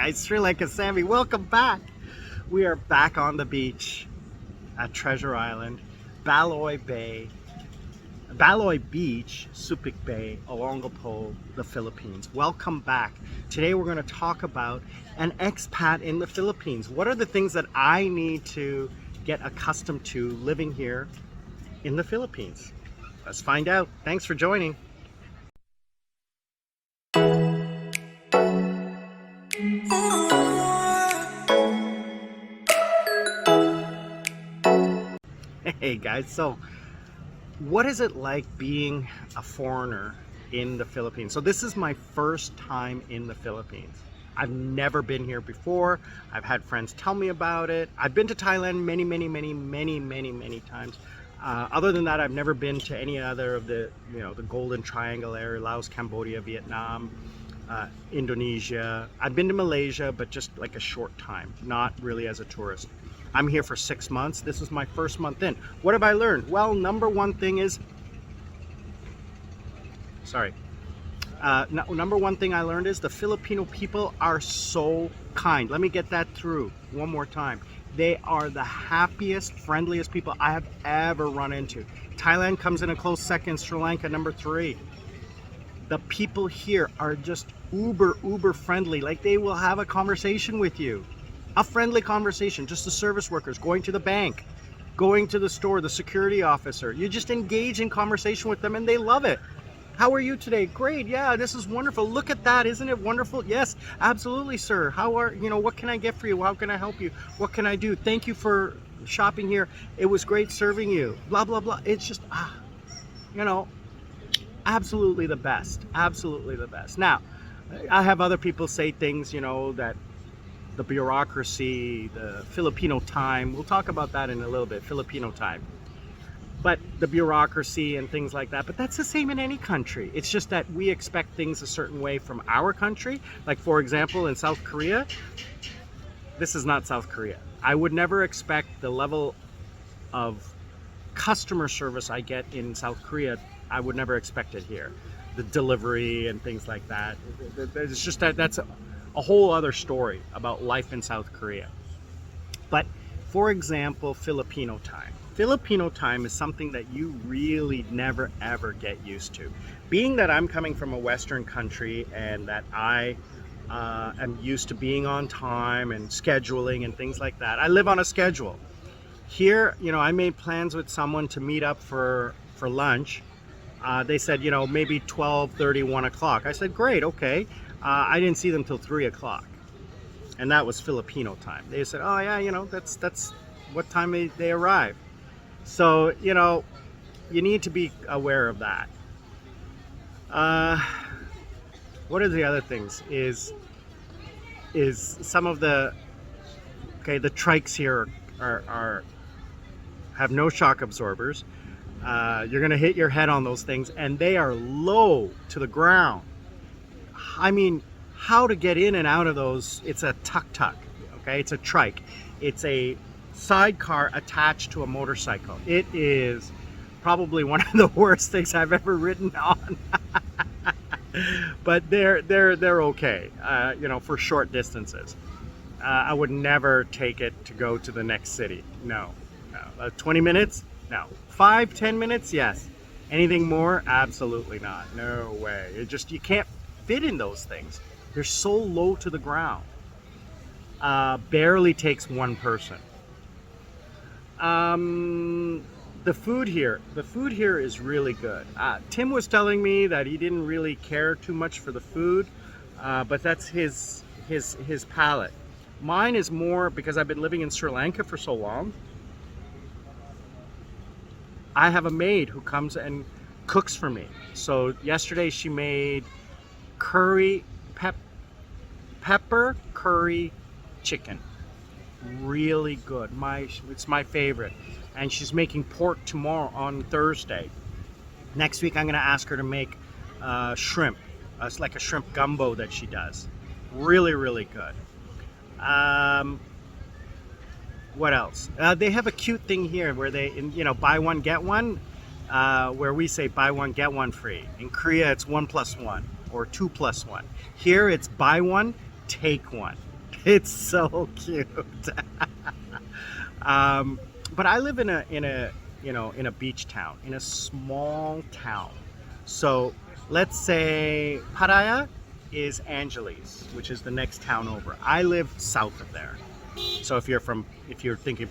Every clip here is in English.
guys, Sri Lanka Sammi, welcome back. We are back on the beach at Treasure Island, Baloy Beach, Subic Bay, Olongapo, the Philippines. Welcome back. Today we're going to talk about an expat in the Philippines. What are the things that I need to get accustomed to living here in the Philippines? Let's find out. Thanks for joining. Hey guys, so what is it like being a foreigner in the Philippines? So this is my first time in the Philippines. I've never been here before. I've had friends tell me about it. I've been to Thailand many times. Other than that, I've never been to any other of the, the Golden Triangle area, Laos, Cambodia, Vietnam, Indonesia. I've been to Malaysia, but just like a short time, not really as a tourist. I'm here for 6 months. This is my first month in. What have I learned? Well, number one thing is, number one thing I learned is the Filipino people are so kind. Let me get that through one more time. They are the happiest, friendliest people I have ever run into. Thailand comes in a close second, Sri Lanka number 3. The people here are just uber friendly. Like, they will have a conversation with you. A friendly conversation, just the service workers, going to the bank, going to the store, the security officer. You just engage in conversation with them and they love it. How are you today? Great. Yeah, this is wonderful. Look at that. Isn't it wonderful? Yes, absolutely, sir. What can I get for you? How can I help you? What can I do? Thank you for shopping here. It was great serving you. Blah, blah, blah. It's just, absolutely the best. Absolutely the best. Now, I have other people say things, that the bureaucracy, the Filipino time, we'll talk about that in a little bit, Filipino time. But the bureaucracy and things like that, but that's the same in any country. It's just that we expect things a certain way from our country. Like, for example, in South Korea, this is not South Korea. I would never expect the level of customer service I get in South Korea. I would never expect it here. The delivery and things like that. It's just that's a whole other story about life in South Korea. But for example, Filipino time. Filipino time is something that you really never ever get used to. Being that I'm coming from a Western country and that I am used to being on time and scheduling and things like that. I live on a schedule. Here, I made plans with someone to meet up for lunch. They said, maybe 12:30, 1 o'clock. I said, great, okay. I didn't see them till 3 o'clock, and that was Filipino time. They said, oh yeah, that's what time they arrive. So, you need to be aware of that. What are the other things? Is some of the trikes here have no shock absorbers. You're gonna hit your head on those things, and they are low to the ground. I mean, how to get in and out of those? It's a tuk-tuk, okay? It's a trike. It's a sidecar attached to a motorcycle. It is probably one of the worst things I've ever ridden on. But they're okay, for short distances. I would never take it to go to the next city. No. 20 minutes? No. 5-10 minutes? Yes. Anything more? Absolutely not. No way. You can't fit in those things. They're so low to the ground. Barely takes one person. The food here is really good. Tim was telling me that he didn't really care too much for the food, but that's his palate. Mine is more because I've been living in Sri Lanka for so long. I have a maid who comes and cooks for me. So yesterday she made pepper curry chicken. Really good. It's my favorite. And she's making pork tomorrow on Thursday. Next week I'm going to ask her to make shrimp. It's like a shrimp gumbo that she does. Really good. What else? They have a cute thing here where they, buy one get one. Where we say buy one get one free. In Korea it's 1 + 1 or 2 + 1. Here it's buy one take one. It's so cute. um, but I live in a beach town, in a small town. So let's say Pattaya is Angeles, which is the next town over. I live south of there. So if you're thinking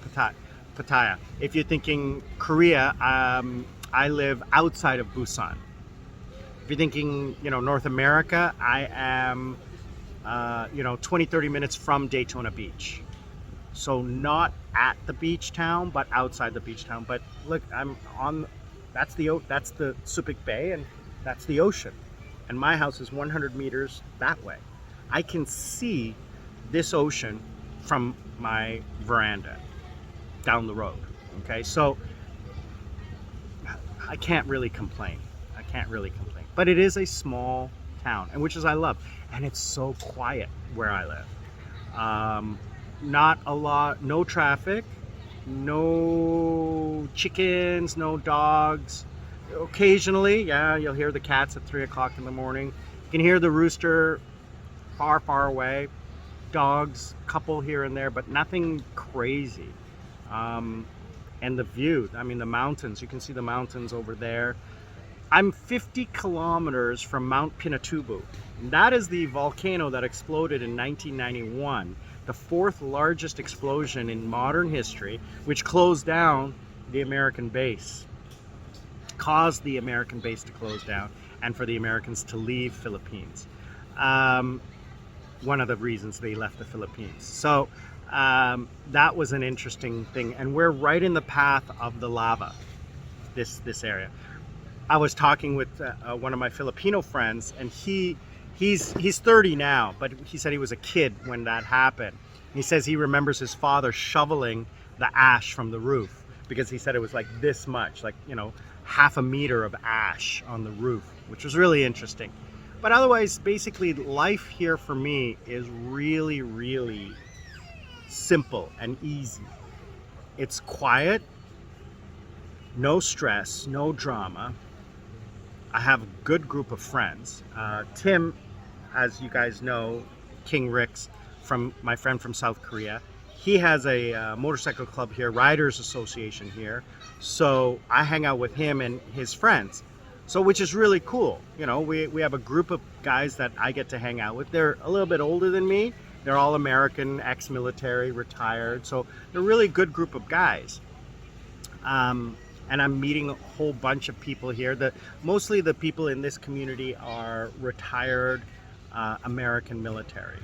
Pattaya, if you're thinking Korea, I live outside of Busan. If you're thinking, North America, I am, 20-30 minutes from Daytona Beach. So not at the beach town, but outside the beach town. But look, that's the Subic Bay, and that's the ocean. And my house is 100 meters that way. I can see this ocean from my veranda down the road. Okay, so I can't really complain. But it is a small town, and which is I love, and it's so quiet where I live. Not a lot, no traffic, no chickens, no dogs. Occasionally, yeah, you'll hear the cats at 3 o'clock in the morning. You can hear the rooster far, far away. Dogs, couple here and there, but nothing crazy. And the view, I mean, the mountains, you can see the mountains over there. I'm 50 kilometers from Mount Pinatubo. That is the volcano that exploded in 1991, the fourth largest explosion in modern history, which closed down the American base, caused the American base to close down, and for the Americans to leave Philippines. One of the reasons they left the Philippines. So that was an interesting thing, and we're right in the path of the lava, this area. I was talking with one of my Filipino friends, and he's 30 now, but he said he was a kid when that happened. He says he remembers his father shoveling the ash from the roof, because he said it was like this much, like, half a meter of ash on the roof, which was really interesting. But otherwise, basically, life here for me is really, really simple and easy. It's quiet, no stress, no drama. I have a good group of friends. Tim, as you guys know, King Ricks, my friend from South Korea, he has a motorcycle club here, Riders Association here. So I hang out with him and his friends. So, which is really cool. We have a group of guys that I get to hang out with. They're a little bit older than me. They're all American, ex-military, retired. So they're a really good group of guys. And I'm meeting a whole bunch of people here. Mostly the people in this community are retired American military.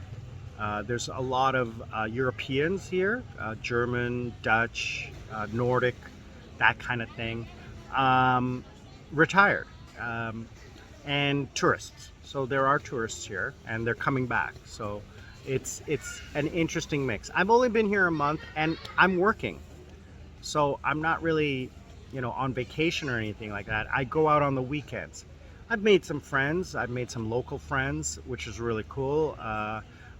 There's a lot of Europeans here, German, Dutch, Nordic, that kind of thing, retired, and tourists. So there are tourists here, and they're coming back. So it's an interesting mix. I've only been here a month, and I'm working, so I'm not really on vacation or anything like that. I go out on the weekends. I've made some friends. I've made some local friends, which is really cool.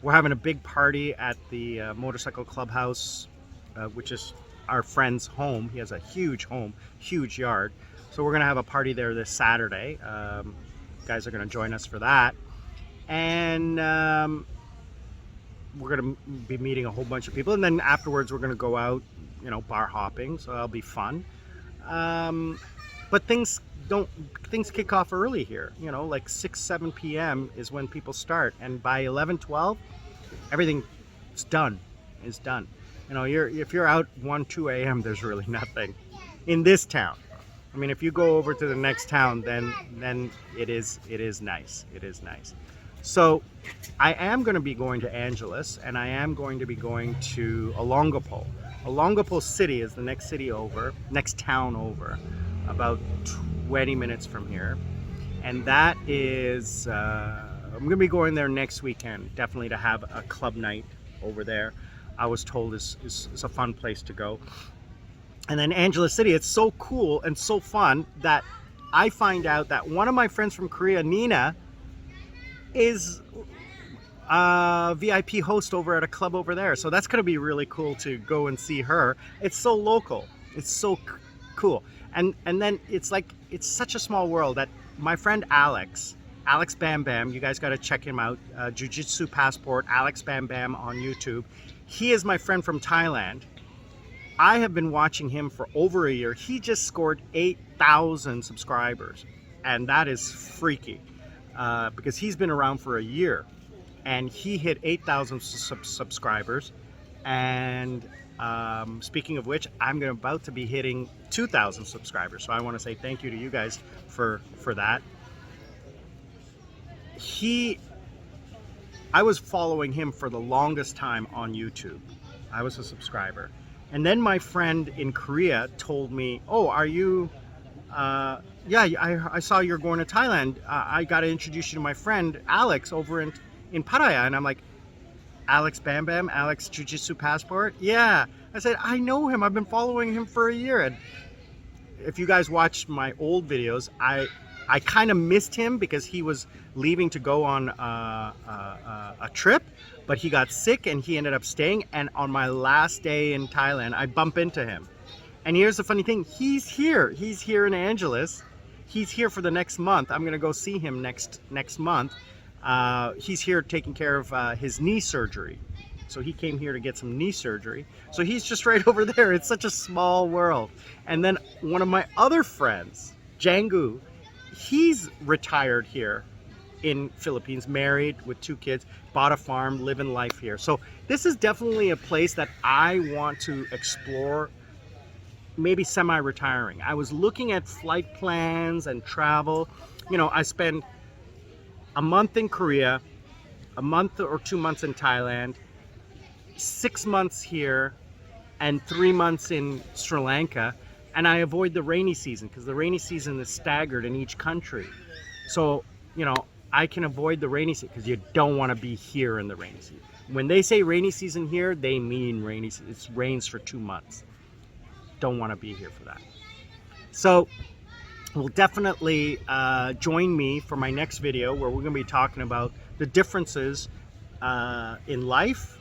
We're having a big party at the motorcycle clubhouse, which is our friend's home. He has a huge home, huge yard. So we're gonna have a party there this Saturday. Guys are gonna join us for that. And we're gonna be meeting a whole bunch of people. And then afterwards we're gonna go out, bar hopping. So that'll be fun. But things kick off early here, like 6-7 p.m. is when people start, and by 11-12 everything is done. If you're out 1-2 a.m. there's really nothing in this town. I mean, if you go over to the next town, then it is nice. So I am going to be going to Angeles, and I am going to be going to Olongapo. Olongapo City is the next town over, about 20 minutes from here. And that is, I'm going to be going there next weekend, definitely to have a club night over there. I was told is a fun place to go. And then Angeles City, it's so cool and so fun that I find out that one of my friends from Korea, Nina, is a VIP host over at a club over there. So that's going to be really cool to go and see her. It's so local. It's so cool. And then it's like, it's such a small world that my friend Alex, Alex Bam Bam. You guys got to check him out. Jiu-Jitsu Passport, Alex Bam Bam on YouTube. He is my friend from Thailand. I have been watching him for over a year. He just scored 8,000 subscribers, and that is freaky because he's been around for a year, and he hit 8,000 subscribers. And speaking of which, I'm about to be hitting 2,000 subscribers. So I want to say thank you to you guys for that. I was following him for the longest time on YouTube. I was a subscriber. And then my friend in Korea told me, oh, are you, yeah, I saw you're going to Thailand. I got to introduce you to my friend, Alex, over in Pattaya. And I'm like, Alex Bam Bam, Alex Jiu-Jitsu Passport? Yeah. I said, I know him. I've been following him for a year. And if you guys watched my old videos, I kind of missed him because he was leaving to go on a trip, but he got sick and he ended up staying. And on my last day in Thailand, I bump into him. And here's the funny thing, he's here. He's here in Angeles. He's here for the next month. I'm gonna go see him next month. He's here taking care of his knee surgery. So he came here to get some knee surgery. So he's just right over there. It's such a small world. And then one of my other friends, Jangu, he's retired here in Philippines, married with 2 kids, bought a farm, living life here. So this is definitely a place that I want to explore, maybe semi-retiring. I was looking at flight plans and travel. You know, I spend a month in Korea, a month or 2 months in Thailand, 6 months here, and 3 months in Sri Lanka. And I avoid the rainy season because the rainy season is staggered in each country. So, you know, I can avoid the rainy season because you don't want to be here in the rainy season. When they say rainy season here, they mean rainy season. It rains for 2 months. Don't want to be here for that. So, will definitely join me for my next video where we're going to be talking about the differences in life.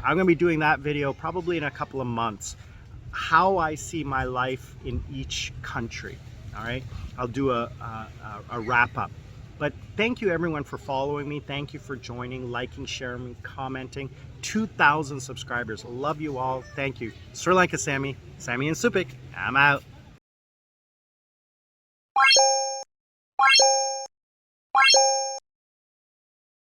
I'm going to be doing that video probably in a couple of months. How I see my life in each country. All right, I'll do a wrap up. But thank you everyone for following me. Thank you for joining, liking, sharing, commenting. 2,000 subscribers. Love you all. Thank you. Sri Lanka Sammi and Subic. I'm out.